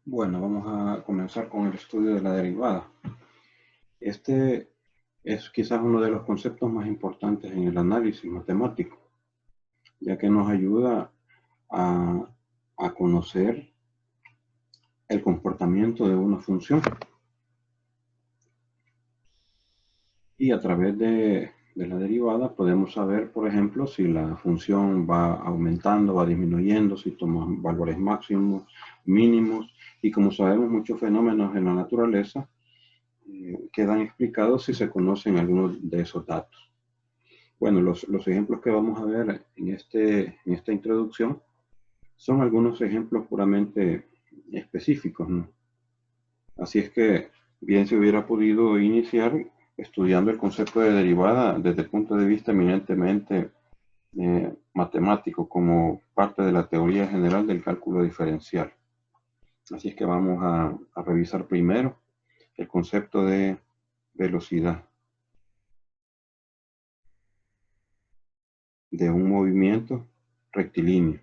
Bueno, vamos a comenzar con el estudio de la derivada. Este es quizás uno de los conceptos más importantes en el análisis matemático, ya que nos ayuda a, a conocer el comportamiento de una función. Y a través de la derivada podemos saber, por ejemplo, si la función va aumentando, va disminuyendo, si toma valores máximos, mínimos, y como sabemos muchos fenómenos en la naturaleza, quedan explicados si se conocen algunos de esos datos. Bueno, los ejemplos que vamos a ver en esta introducción son algunos ejemplos puramente específicos, ¿no? Así es que bien se hubiera podido iniciar estudiando el concepto de derivada desde el punto de vista eminentemente matemático, como parte de la teoría general del cálculo diferencial. Así es que vamos a revisar primero el concepto de velocidad de un movimiento rectilíneo.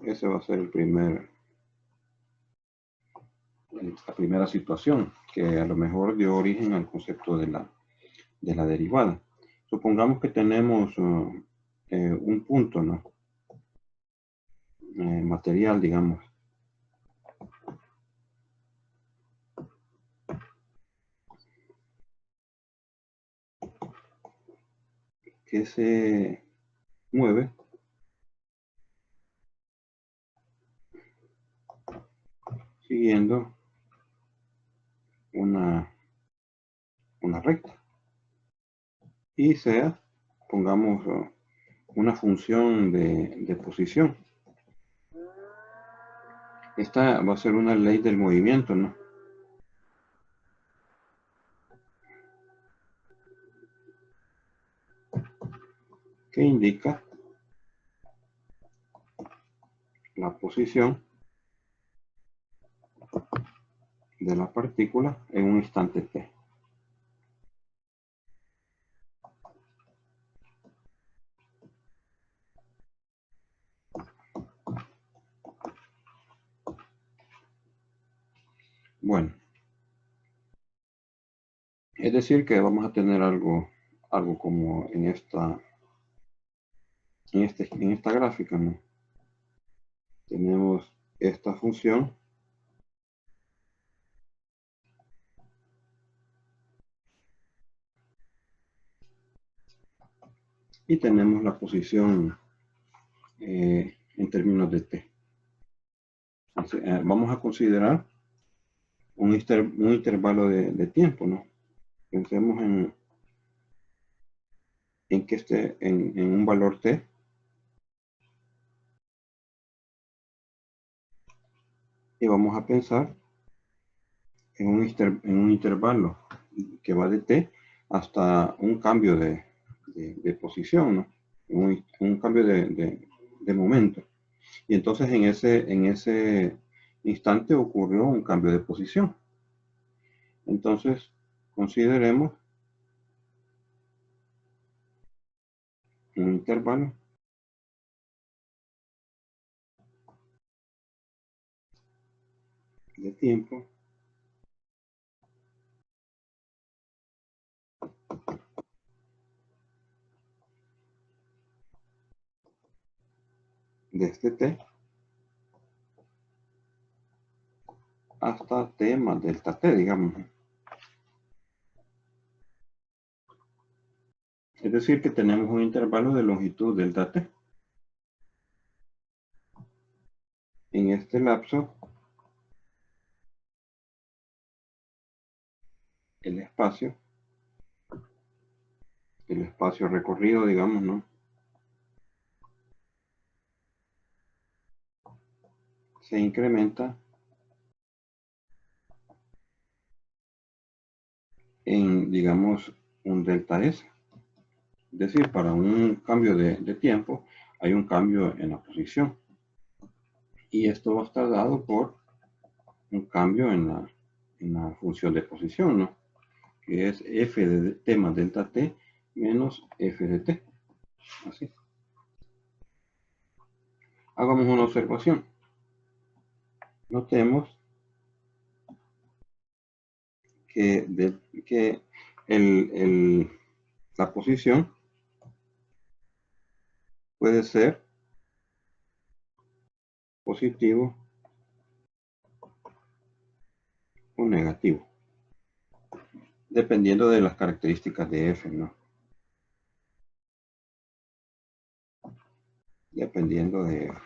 Ese va a ser la primera situación que a lo mejor dio origen al concepto de la derivada. Supongamos que tenemos un punto, ¿no? Material, digamos, que se mueve siguiendo una, una recta y sea, pongamos, una función de posición. Esta va a ser una ley del movimiento, ¿no? Que indica la posición de la partícula en un instante t. Bueno, es decir que vamos a tener algo como en esta gráfica, ¿no? Tenemos esta función y tenemos la posición en términos de t. Entonces, vamos a considerar un intervalo de tiempo, ¿no? Pensemos en que esté en un valor t y vamos a pensar en un intervalo que va de t hasta un cambio de posición, ¿no? Un cambio de momento. Y entonces en ese instante ocurrió un cambio de posición. Entonces, consideremos un intervalo de tiempo desde t hasta t más delta t, digamos. Es decir, que tenemos un intervalo de longitud delta t. En este lapso, el espacio recorrido, digamos, ¿no? Se incrementa en, digamos, un delta S. Es decir, para un cambio de tiempo hay un cambio en la posición. Y esto va a estar dado por un cambio en la función de posición, ¿no? Que es f de t más delta t menos f de t. Así. Hagamos una observación. Notemos que la posición puede ser positivo o negativo, dependiendo de las características de f, ¿no? Dependiendo de f.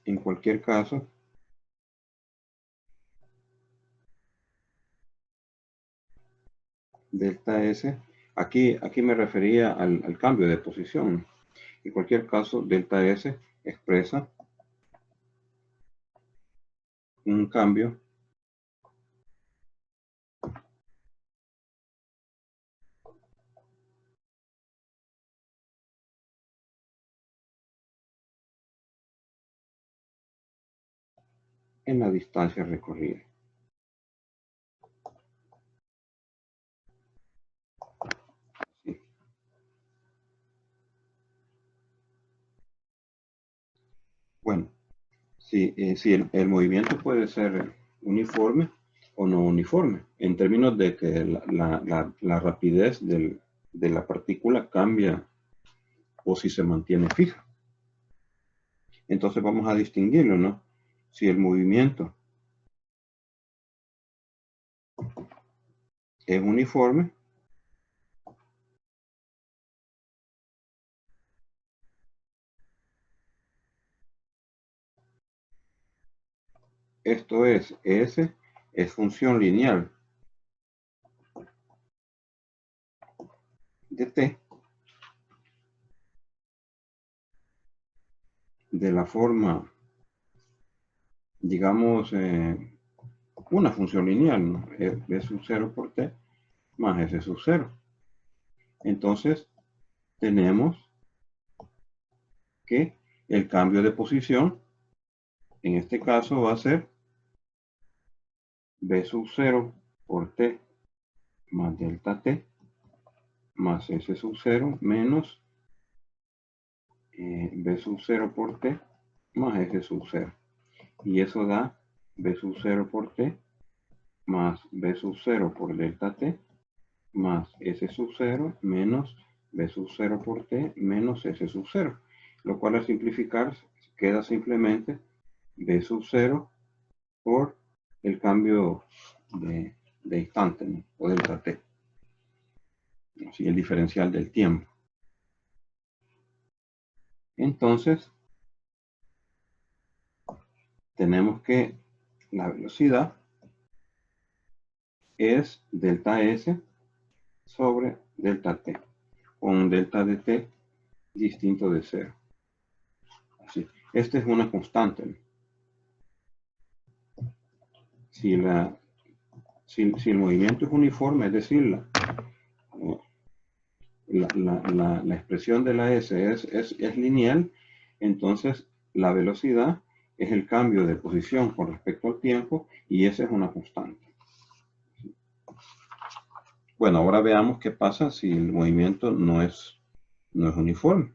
En cualquier caso, delta S, aquí me refería al cambio de posición. En cualquier caso, delta S expresa un cambio en la distancia recorrida. Sí. Bueno, si el movimiento puede ser uniforme o no uniforme, en términos de que la rapidez de la partícula cambia o si se mantiene fija. Entonces vamos a distinguirlo, ¿no? Si el movimiento es uniforme, esto es, S es función lineal de t de la forma, digamos, una función lineal, ¿no? B sub 0 por t más S sub 0. Entonces, tenemos que el cambio de posición, en este caso va a ser B sub 0 por t más delta t más S sub 0 menos B sub 0 por t más S sub 0. Y eso da B sub 0 por t más B sub 0 por delta t más S sub 0 menos B sub 0 por t menos S sub 0. Lo cual al simplificar queda simplemente B sub 0 por el cambio de instante, ¿no? O delta t. Así el diferencial del tiempo. Entonces, tenemos que la velocidad es delta S sobre delta t, con delta de t distinto de 0. Así. Esta es una constante, ¿no? Si el movimiento es uniforme, es decir, la expresión de la S es lineal, entonces la velocidad es el cambio de posición con respecto al tiempo y esa es una constante. Bueno, ahora veamos qué pasa si el movimiento no es uniforme.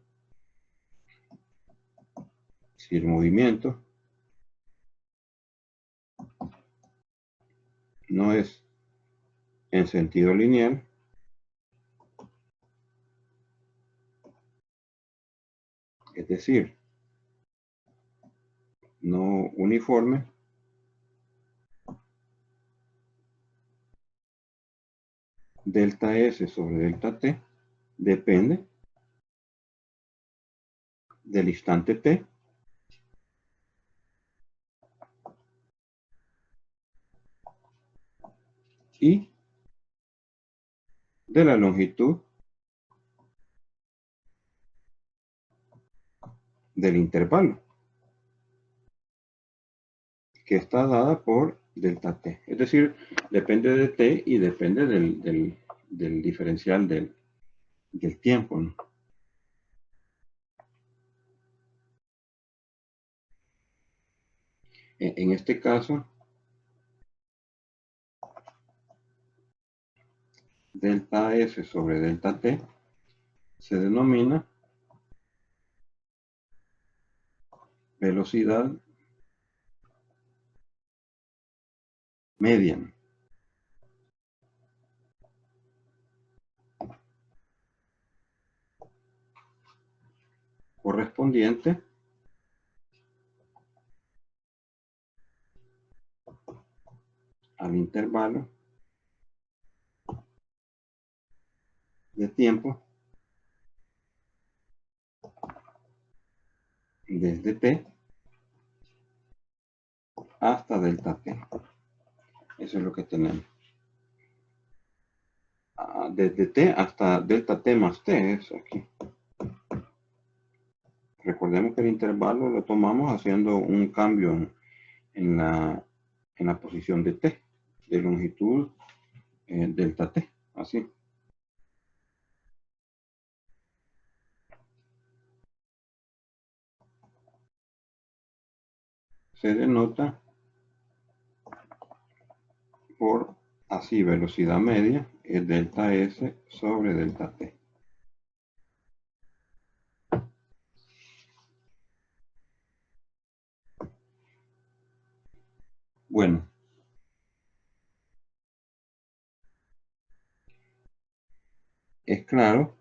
Si el movimiento no es en sentido lineal, es decir, no uniforme, delta S sobre delta t depende del instante t y de la longitud del intervalo, que está dada por delta t. Es decir, depende de t y depende del diferencial del tiempo, ¿no? En este caso, delta S sobre delta T se denomina velocidad media correspondiente al intervalo de tiempo desde T hasta delta T. Eso es lo que tenemos. Desde T hasta delta T más T es aquí. Recordemos que el intervalo lo tomamos haciendo un cambio en la posición de T, de longitud delta T, así. Se denota por así velocidad media es delta S sobre delta T. Bueno, es claro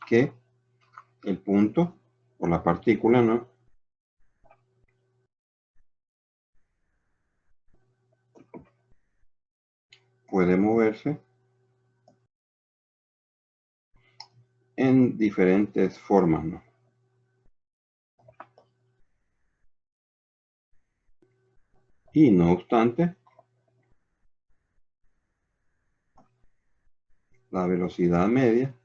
que el punto o la partícula, ¿no?, puede moverse en diferentes formas, ¿no? Y no obstante, la velocidad media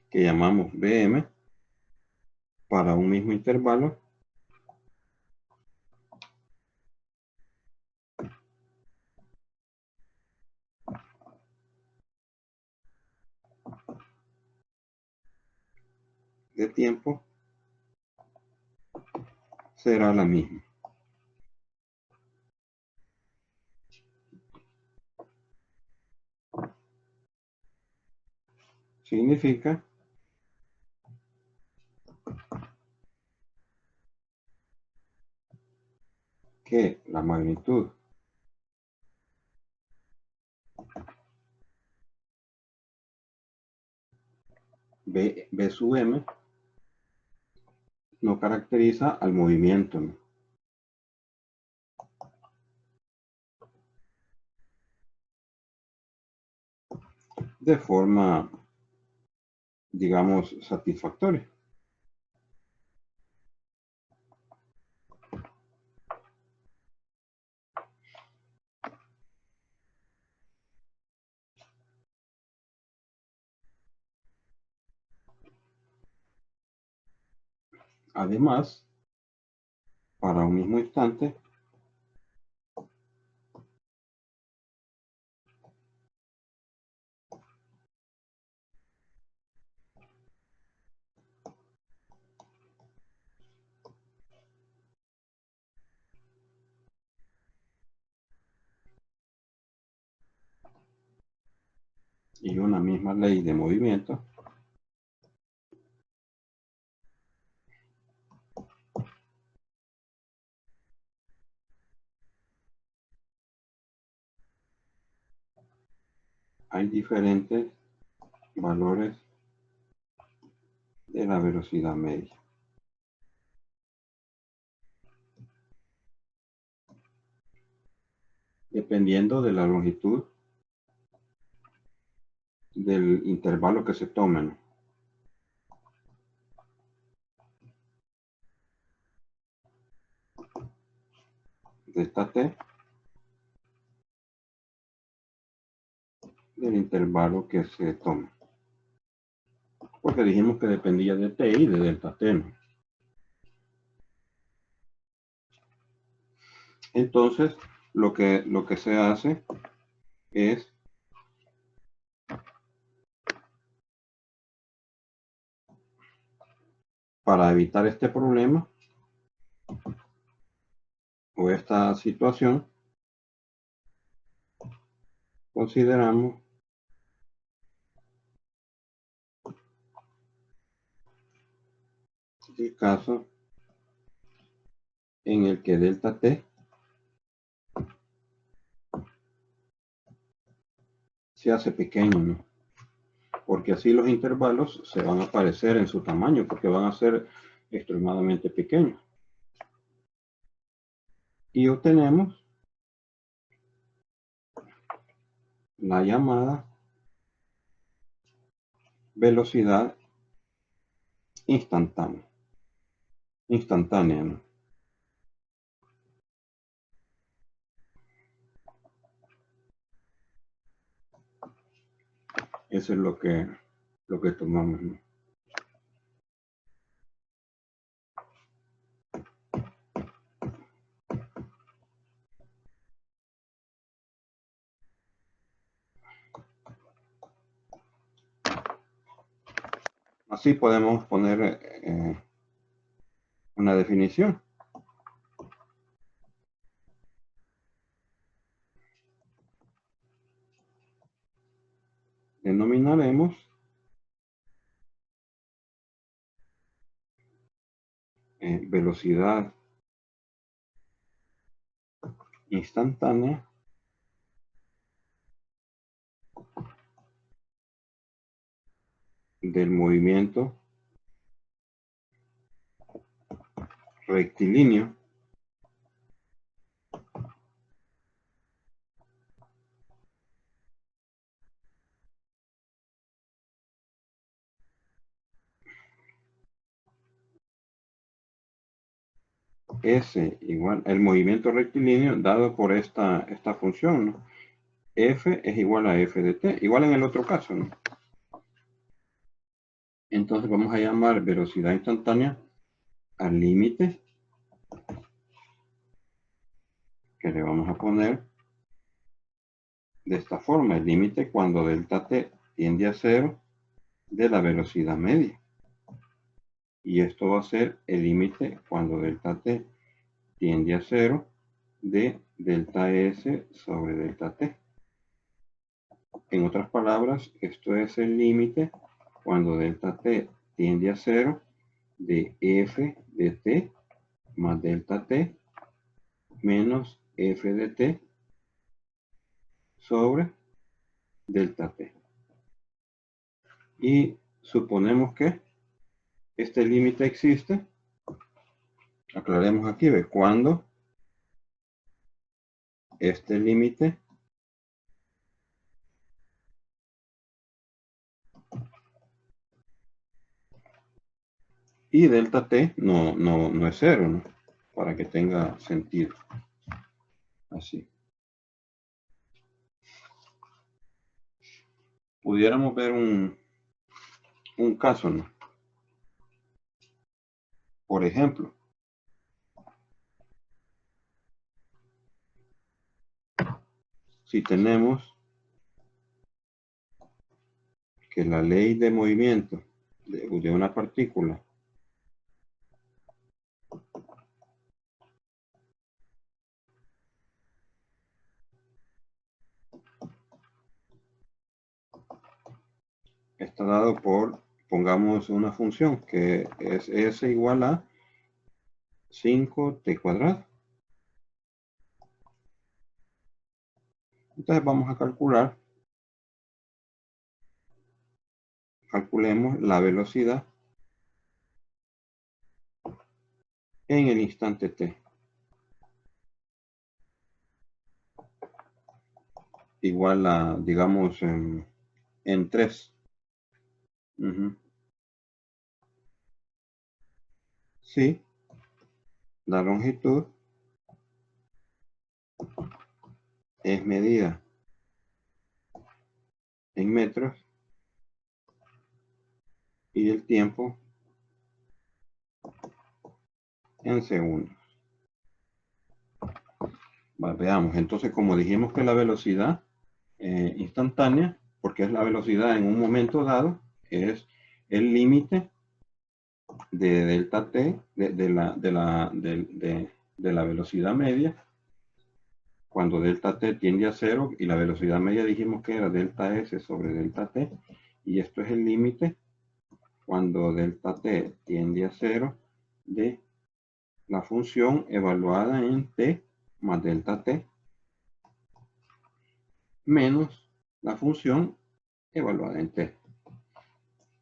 que llamamos Vm para un mismo intervalo de tiempo será la misma. Significa que la magnitud V sub m no caracteriza al movimiento, ¿no?, de forma, digamos, satisfactoria. Además, para un mismo instante, y una misma ley de movimiento, hay diferentes valores de la velocidad media. Dependiendo de la longitud del intervalo que se tomen. Delta T del intervalo que se tome. Porque dijimos que dependía de T y de delta T, ¿no? Entonces, lo que se hace es para evitar este problema o esta situación, consideramos el caso en el que delta t se hace pequeño, ¿no? Porque así los intervalos se van a parecer en su tamaño, porque van a ser extremadamente pequeños. Y obtenemos la llamada velocidad instantánea, ¿no? Eso es lo que tomamos, ¿no? Así podemos poner una definición. Denominaremos velocidad instantánea del movimiento rectilíneo S igual el movimiento rectilíneo dado por esta función, ¿no? F es igual a f de t, igual en el otro caso, ¿no? Entonces vamos a llamar velocidad instantánea al límite que le vamos a poner de esta forma, el límite cuando delta t tiende a 0 de la velocidad media. Y esto va a ser el límite cuando delta t tiende a 0 de delta s sobre delta t. En otras palabras, esto es el límite cuando delta t tiende a 0 de f de t más delta t menos f de t sobre delta t. Y suponemos que este límite existe. Aclaremos aquí, ve, cuando este límite y delta t no es 0, ¿no? Para que tenga sentido. Así. Pudiéramos ver un caso, ¿no? Por ejemplo, si tenemos que la ley de movimiento de una partícula está dado por, pongamos una función que es s igual a 5t cuadrado. Entonces vamos a calculemos la velocidad en el instante t. Igual a, digamos, en 3. Sí, la longitud es medida en metros y el tiempo en segundos. Veamos, entonces como dijimos que la velocidad instantánea, porque es la velocidad en un momento dado, es el límite de delta t, de la velocidad media, cuando delta t tiende a 0, y la velocidad media dijimos que era delta s sobre delta t, y esto es el límite cuando delta t tiende a 0 de la función evaluada en t más delta t menos la función evaluada en t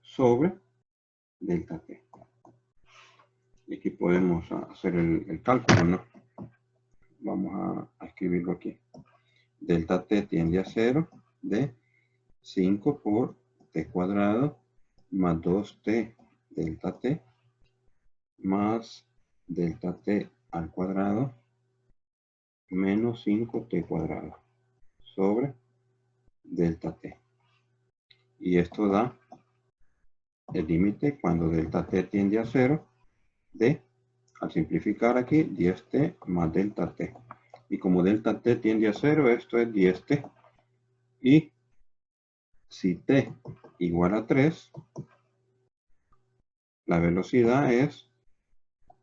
sobre delta t. Y aquí podemos hacer el cálculo, ¿no? Vamos a escribirlo aquí. Delta t tiende a 0 de 5 por t cuadrado más 2t delta t más delta t al cuadrado menos 5t cuadrado sobre delta t. Y esto da el límite cuando delta t tiende a 0 de, al simplificar aquí, 10t más delta t. Y como delta t tiende a 0, esto es 10t. Y si t igual a 3, la velocidad es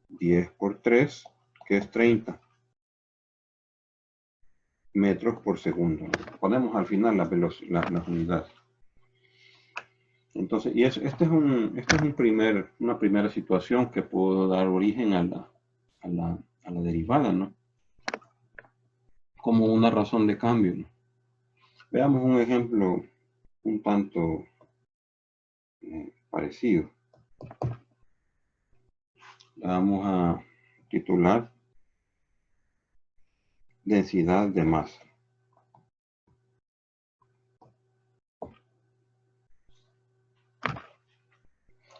10 por 3, que es 30 metros por segundo. Ponemos al final las unidades. Entonces, y esta es una primera situación que pudo dar origen a la derivada, ¿no? Como una razón de cambio, ¿no? Veamos un ejemplo un tanto parecido. Le vamos a titular densidad de masa.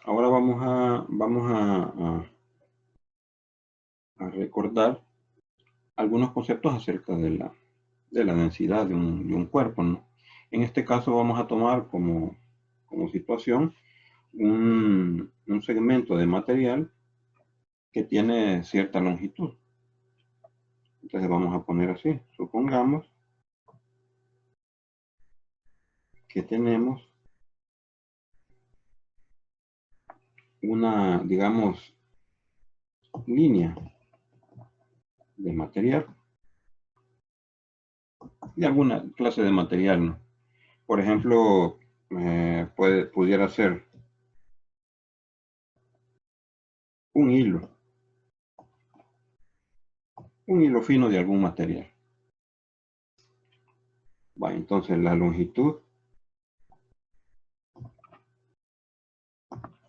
Ahora vamos a recordar algunos conceptos acerca de la densidad de un cuerpo, ¿no? En este caso vamos a tomar como situación un segmento de material que tiene cierta longitud. Entonces vamos a poner así. Supongamos que tenemos una, digamos, línea de material, de alguna clase de material, ¿no? Por ejemplo, pudiera ser un hilo fino de algún material. Va, entonces la longitud,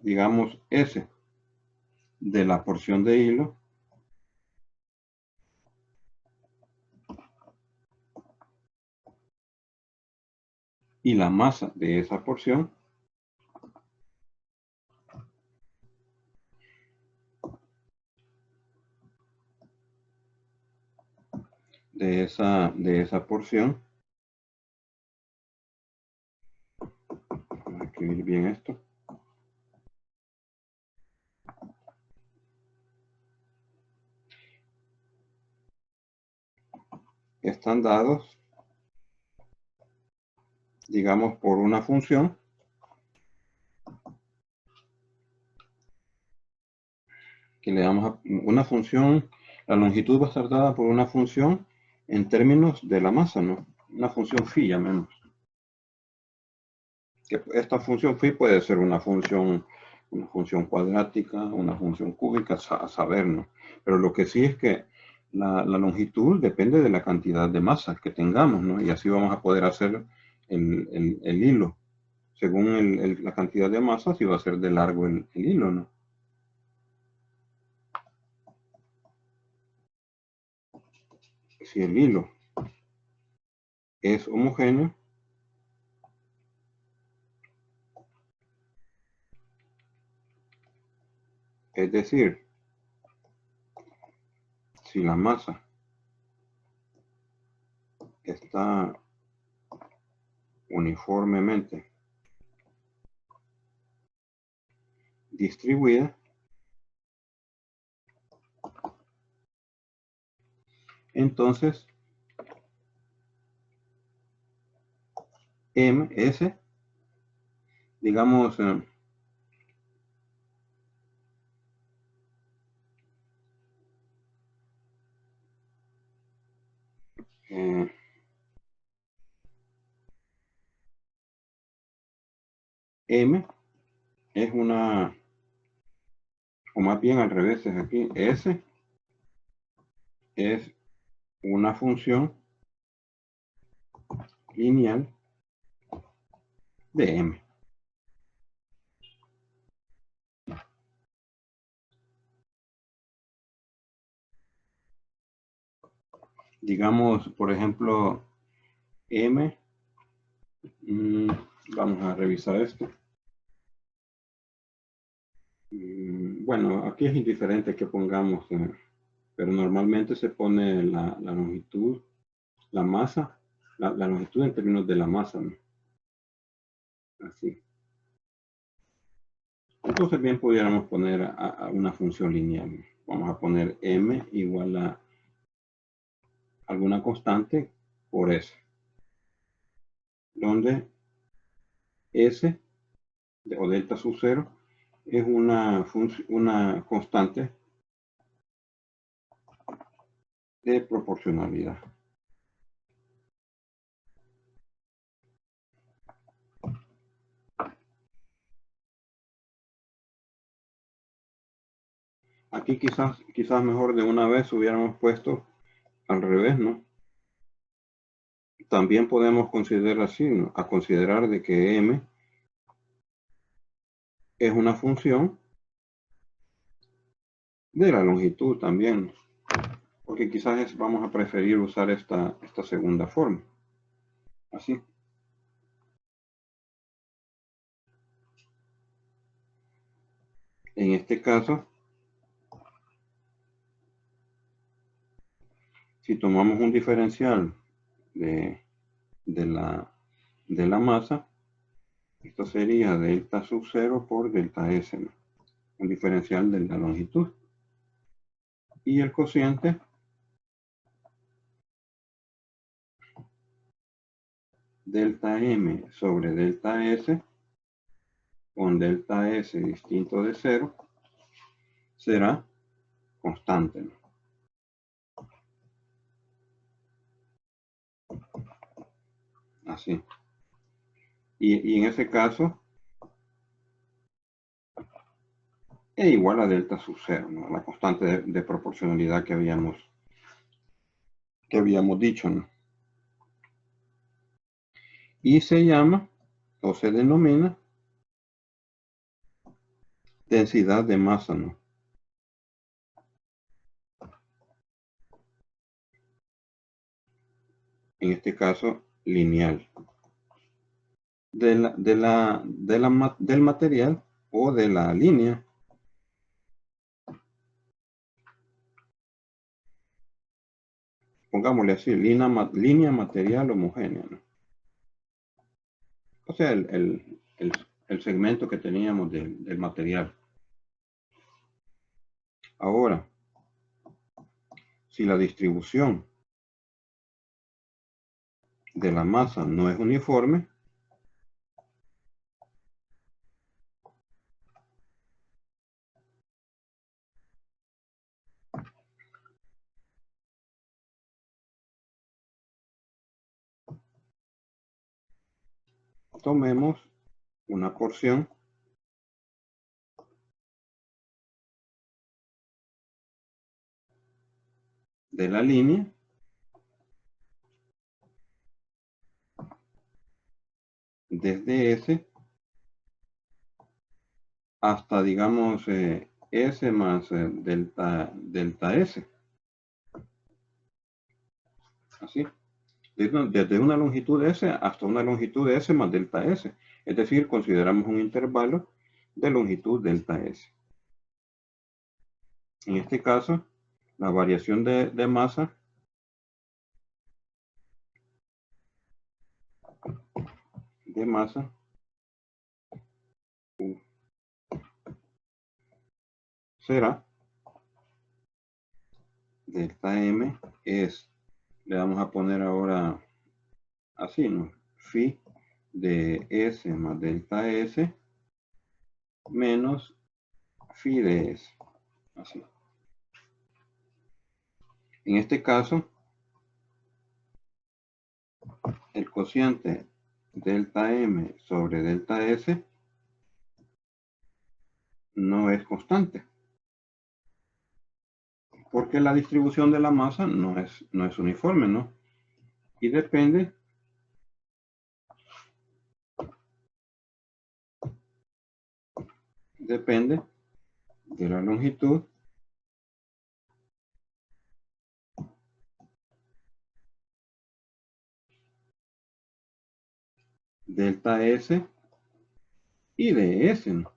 digamos S, de la porción de hilo y la masa de esa porción de esa porción. Vamos a escribir bien esto. Están dados, digamos, por una función que le damos a una función. La longitud va a estar dada por una función en términos de la masa, ¿no? Una función phi, llamemos. Que esta función phi puede ser una función cuadrática, una función cúbica, a saber, ¿no? Pero lo que sí es que la longitud depende de la cantidad de masa que tengamos, ¿no? Y así vamos a poder hacer el hilo. Según la cantidad de masa, si va a ser de largo el hilo, ¿no? Si el hilo es homogéneo, es decir, si la masa está uniformemente distribuida, entonces MS, digamos, M es una, o más bien al revés es aquí, S es una función lineal de M. Digamos, por ejemplo, M, vamos a revisar esto. Bueno, aquí es indiferente que pongamos, pero normalmente se pone la longitud, la masa, la longitud en términos de la masa, ¿no? Así. Entonces bien pudiéramos poner a una función lineal. Vamos a poner M igual a alguna constante por S, donde S o delta sub 0 es una constante de proporcionalidad. Aquí quizás mejor de una vez hubiéramos puesto al revés, ¿no? También podemos considerar así, ¿no? A considerar de que M es una función de la longitud también, porque quizás vamos a preferir usar esta segunda forma. Así. En este caso, si tomamos un diferencial de la masa, esto sería delta sub 0 por delta S, ¿no? Un diferencial de la longitud. Y el cociente delta M sobre delta S con delta S distinto de 0 será constante, ¿no? Así. Y en ese caso, es igual a delta sub 0, ¿no? La constante de proporcionalidad que habíamos dicho, ¿no? Y se llama o se denomina densidad de masa, ¿no? En este caso, lineal. Del material o de la línea. Pongámosle así, línea material homogénea, ¿no? O sea, el segmento que teníamos del material. Ahora, si la distribución de la masa no es uniforme, tomemos una porción de la línea desde S hasta, digamos, S más delta S. Así. Desde una longitud S hasta una longitud S más delta S. Es decir, consideramos un intervalo de longitud delta S. En este caso, la variación de masa será delta M le vamos a poner ahora así, ¿no? Phi de S más delta S menos phi de S. Así. En este caso, el cociente delta M sobre delta S no es constante, porque la distribución de la masa no es uniforme, ¿no? Y depende de la longitud delta S y de S, ¿no?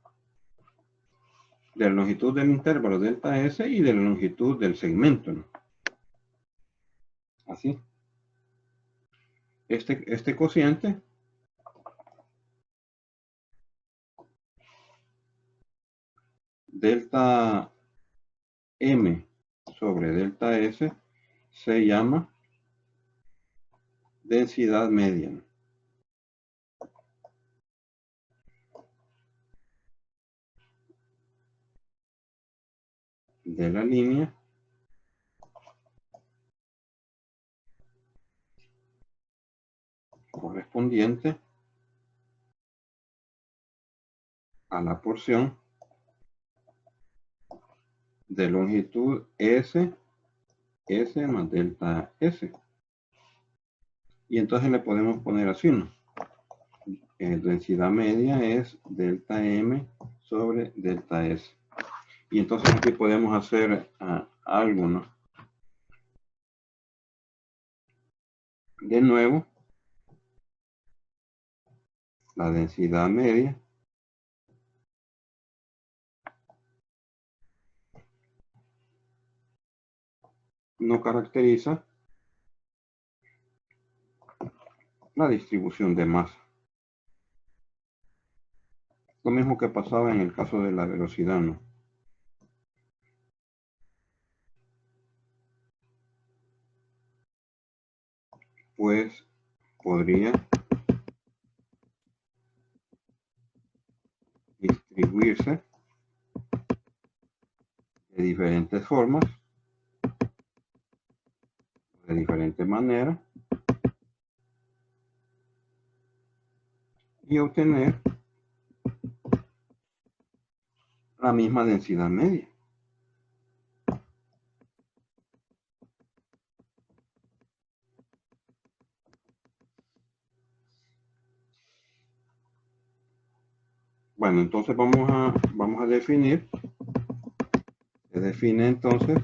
De la longitud del intervalo delta S y de la longitud del segmento, ¿no? Así. Este cociente delta M sobre delta S se llama densidad media, ¿no? De la línea correspondiente a la porción de longitud S más delta S. Y entonces le podemos poner así, ¿no? Densidad media es delta M sobre delta S. Y entonces aquí podemos hacer algo, ¿no? De nuevo, la densidad media no caracteriza la distribución de masa. Lo mismo que pasaba en el caso de la velocidad, ¿no? Pues podría distribuirse de diferentes formas, de diferentes maneras, y obtener la misma densidad media. Bueno, entonces vamos a definir. Se define entonces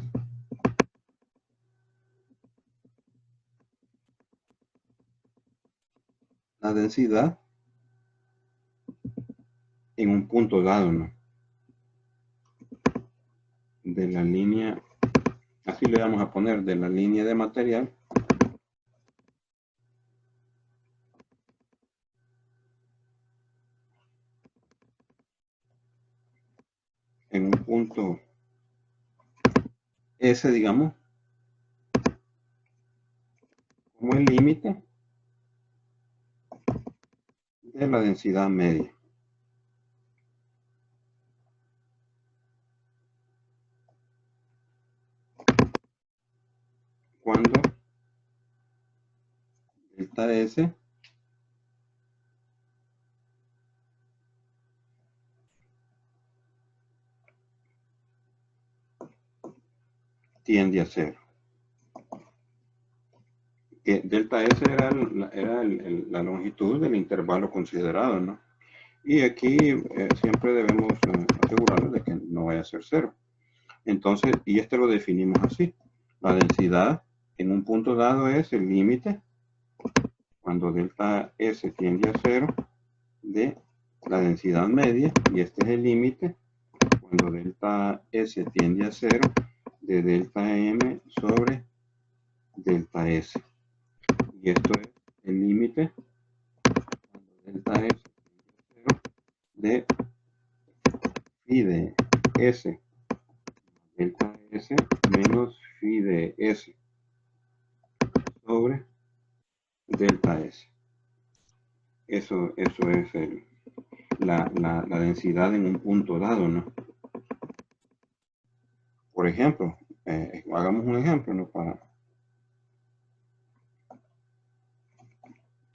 la densidad en un punto dado, ¿no? De la línea, así le vamos a poner, de la línea de material en un punto S, digamos, como el límite de la densidad media. Cuando delta S tiende a cero. Que delta S era la longitud del intervalo considerado, ¿no? Y aquí siempre debemos asegurarnos de que no vaya a ser cero. Entonces, y este lo definimos así. La densidad en un punto dado es el límite cuando delta S tiende a cero de la densidad media, y este es el límite cuando delta S tiende a cero de delta M sobre delta S. Y esto es el límite cuando delta S tiende a cero de phi de S delta S menos phi de S sobre delta S. Eso es la densidad en un punto dado, ¿no? Por ejemplo, hagamos un ejemplo, ¿no?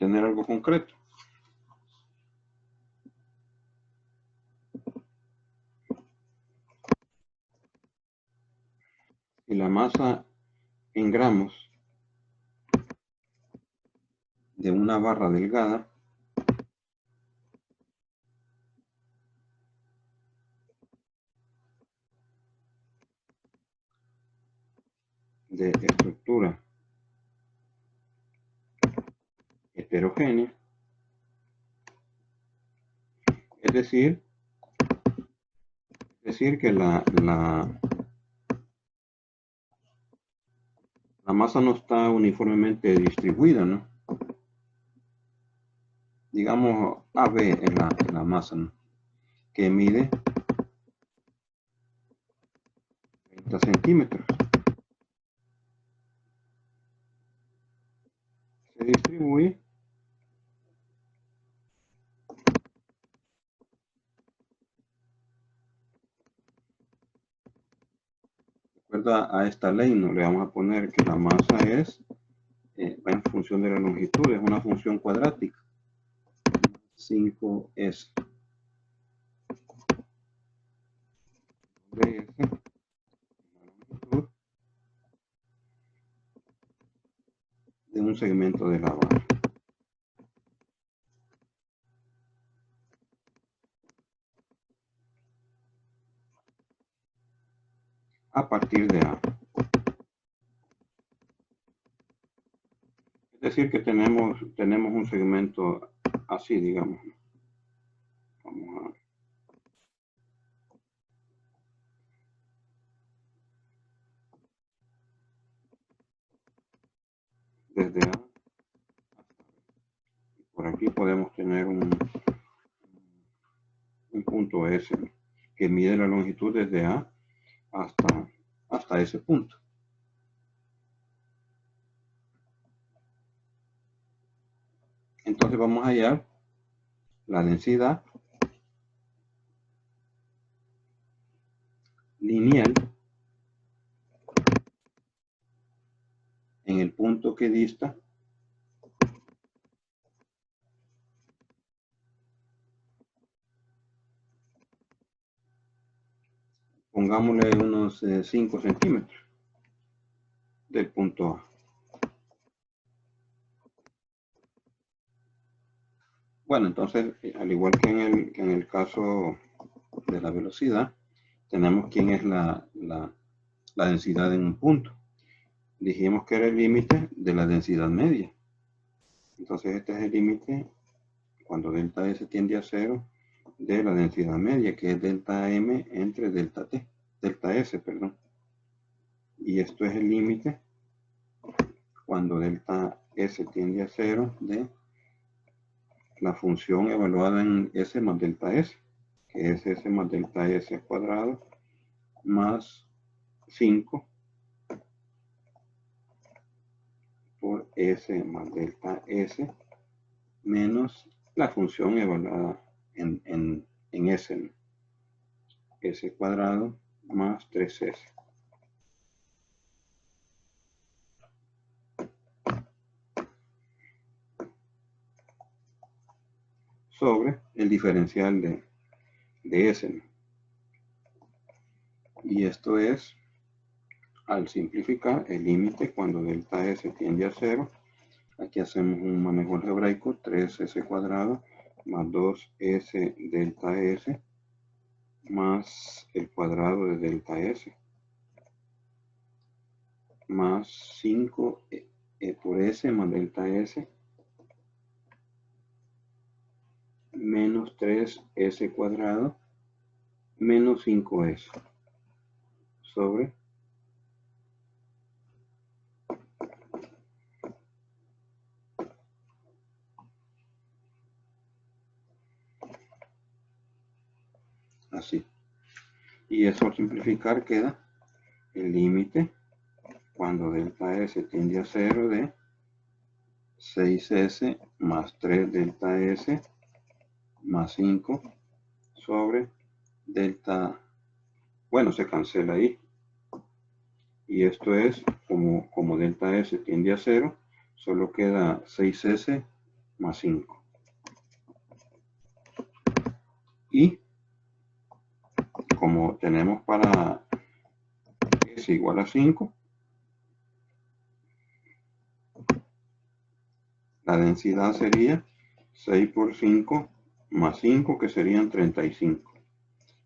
tener algo concreto. Y la masa en gramos de una barra delgada de estructura heterogénea, es decir que la masa no está uniformemente distribuida, ¿no? Digamos AB en la masa, ¿no? Que mide 30 centímetros. Se distribuye a esta ley, ¿no? Le vamos a poner que la masa es va en función de la longitud, es una función cuadrática. 5S de S, la longitud de un segmento de la barra. A partir de A. Es decir que tenemos un segmento así, digamos. Vamos a desde A hasta B. Por aquí podemos tener un punto S que mide la longitud desde A hasta ese punto. Entonces vamos a hallar la densidad lineal en el punto que dista pongámosle unos 5 centímetros del punto A. Bueno, entonces, al igual que en el caso de la velocidad, tenemos quién es la densidad en un punto. Dijimos que era el límite de la densidad media. Entonces, este es el límite cuando delta S tiende a 0 de la densidad media, que es delta M entre delta S, perdón. Y esto es el límite cuando delta S tiende a 0 de la función evaluada en S más delta S, que es S más delta S cuadrado más 5 por S más delta S menos la función evaluada en S, S cuadrado más 3S. Sobre el diferencial de S. Y esto es, al simplificar, el límite cuando delta S tiende a 0. Aquí hacemos un manejo algebraico, 3S cuadrado más 2S delta S más el cuadrado de delta S más 5 por S más delta S menos 3S cuadrado menos 5S sobre así. Y eso al simplificar queda el límite cuando delta S tiende a 0 de 6S más 3 delta S más 5 sobre delta, bueno, se cancela ahí. Y esto es como delta S tiende a 0, solo queda 6S más 5. Y como tenemos para s igual a 5, la densidad sería 6 por 5 más 5, que serían 35.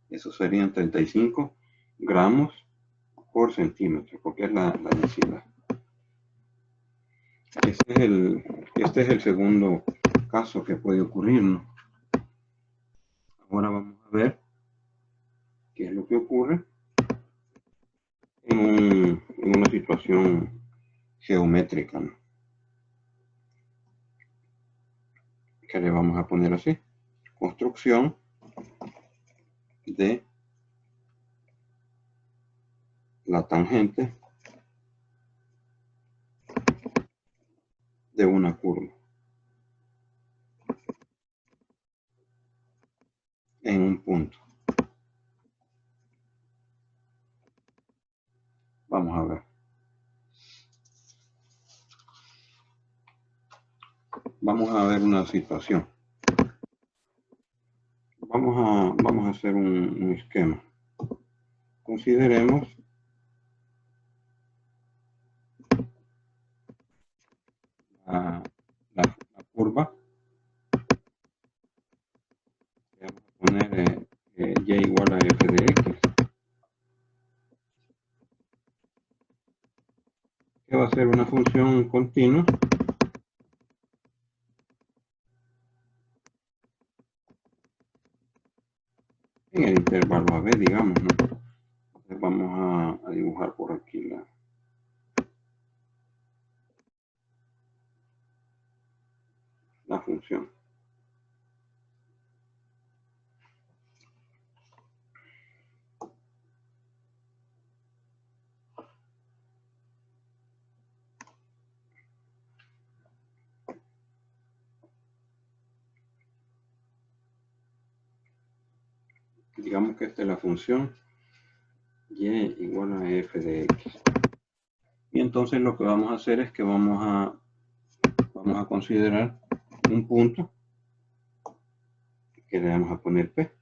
Eso serían 35 gramos por centímetro, porque es la densidad. Este es el segundo caso que puede ocurrirnos. Ahora vamos a ver qué es lo que ocurre en una situación geométrica, ¿no? Que le vamos a poner así: construcción de la tangente de una curva en un punto. Vamos a ver. Vamos a ver una situación. Vamos a hacer un esquema. Consideremos la curva. Vamos a poner y igual a f de x, que va a ser una función continua en el intervalo AB, digamos, ¿no? Entonces vamos a dibujar por aquí la función. Digamos que esta es la función y igual a f de x. Y entonces lo que vamos a hacer es que vamos a considerar un punto que le vamos a poner P.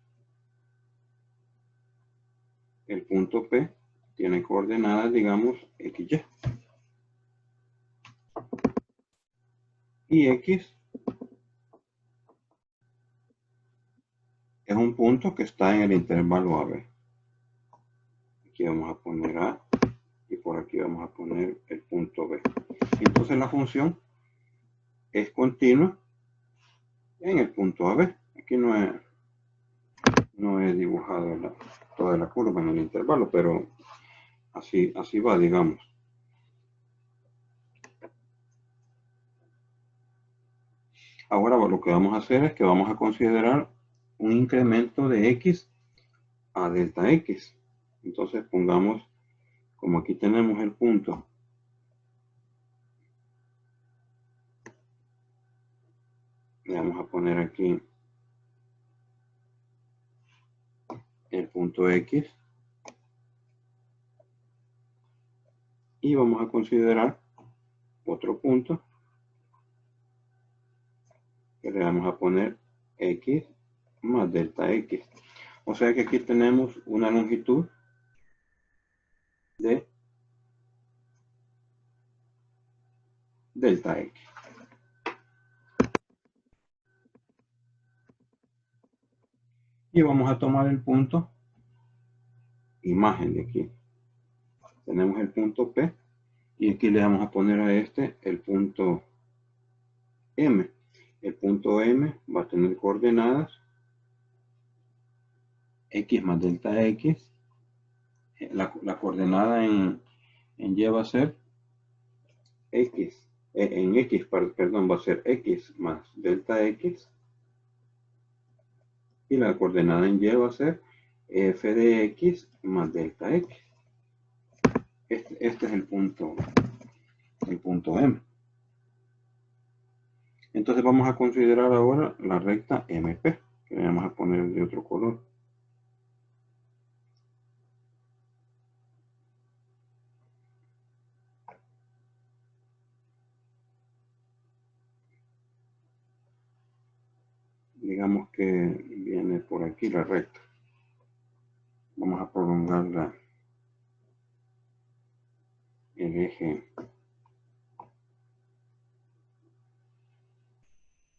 El punto P tiene coordenadas, digamos, XY. Y X es un punto que está en el intervalo AB. Aquí vamos a poner A y por aquí vamos a poner el punto B. Entonces la función es continua en el punto AB. Aquí no he dibujado toda la curva en el intervalo, pero así va, digamos. Ahora lo que vamos a hacer es que vamos a considerar un incremento de X a delta X. Entonces pongamos, como aquí tenemos el punto le vamos a poner aquí el punto X y vamos a considerar otro punto que le vamos a poner X más delta X. O sea que aquí tenemos una longitud de delta X. Y vamos a tomar el punto imagen de aquí. Tenemos el punto P y aquí le vamos a poner a este el punto M. El punto M va a tener coordenadas X más delta X. La coordenada en Y va a ser X. En X, perdón, va a ser X más delta X. Y la coordenada en Y va a ser f de X más delta X. Este es el punto M. Entonces vamos a considerar ahora la recta MP, que le vamos a poner de otro color. digamos que viene por aquí la recta. Vamos a prolongar el eje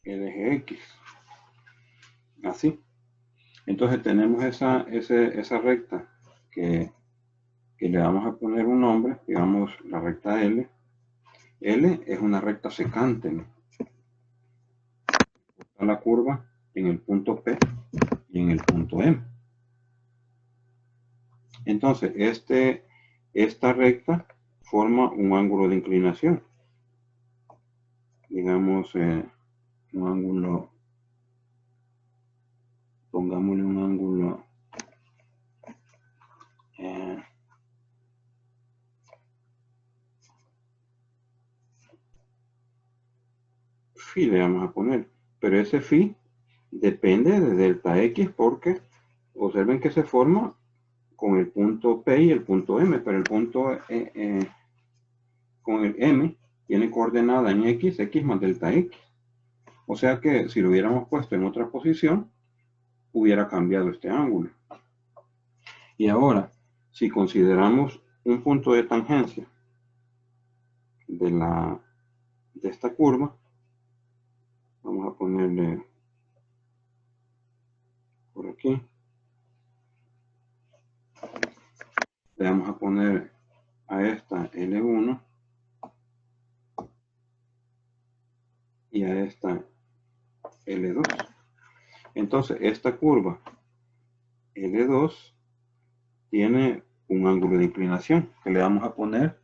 X. Así. Entonces tenemos esa recta que le vamos a poner un nombre, digamos la recta L. L es una recta secante, ¿no? Está la curva en el punto P y en el punto M. Entonces, esta recta forma un ángulo de inclinación. Digamos, un ángulo, pongámosle un ángulo phi le vamos a poner, pero ese phi depende de delta X porque observen que se forma con el punto P y el punto M, pero el punto con el M tiene coordenada en X, X más delta X. O sea que si lo hubiéramos puesto en otra posición, hubiera cambiado este ángulo. Y ahora, si consideramos un punto de tangencia de esta curva, vamos a ponerle por aquí, le vamos a poner a esta L1 y a esta L2. Entonces, esta curva L2 tiene un ángulo de inclinación que le vamos a poner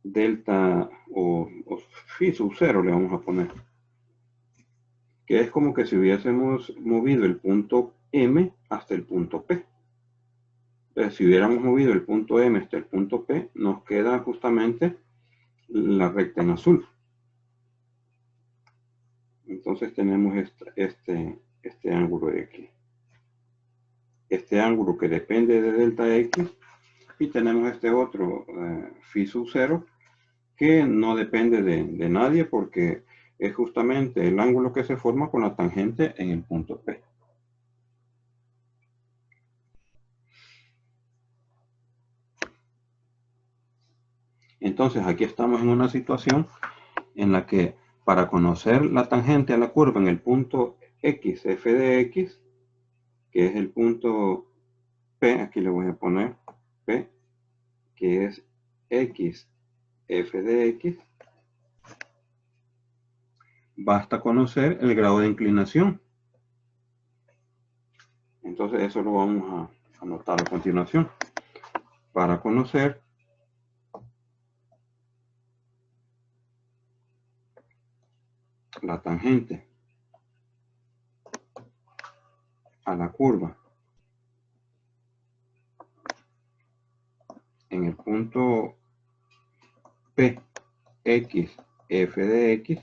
delta o phi sub 0 le vamos a poner, que es como que si hubiésemos movido el punto M hasta el punto P. Entonces, si hubiéramos movido el punto M hasta el punto P, nos queda justamente la recta en azul. Entonces tenemos este ángulo de aquí. Este ángulo que depende de delta X, y tenemos este otro phi sub 0 que no depende de nadie porque es justamente el ángulo que se forma con la tangente en el punto P. Entonces aquí estamos en una situación en la que para conocer la tangente a la curva en el punto X, f de X, que es el punto P, aquí le voy a poner P, que es X, f de X, basta conocer el grado de inclinación. Entonces eso lo vamos a anotar a continuación. Para conocer la tangente a la curva en el punto P, X, f de X,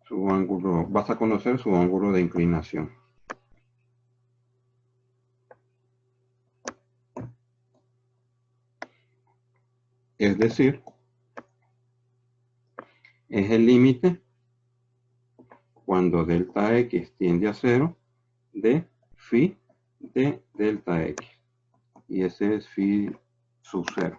su ángulo, vas a conocer su ángulo de inclinación. Es decir, es el límite cuando delta X tiende a 0 de phi de delta X. Y ese es phi sub 0.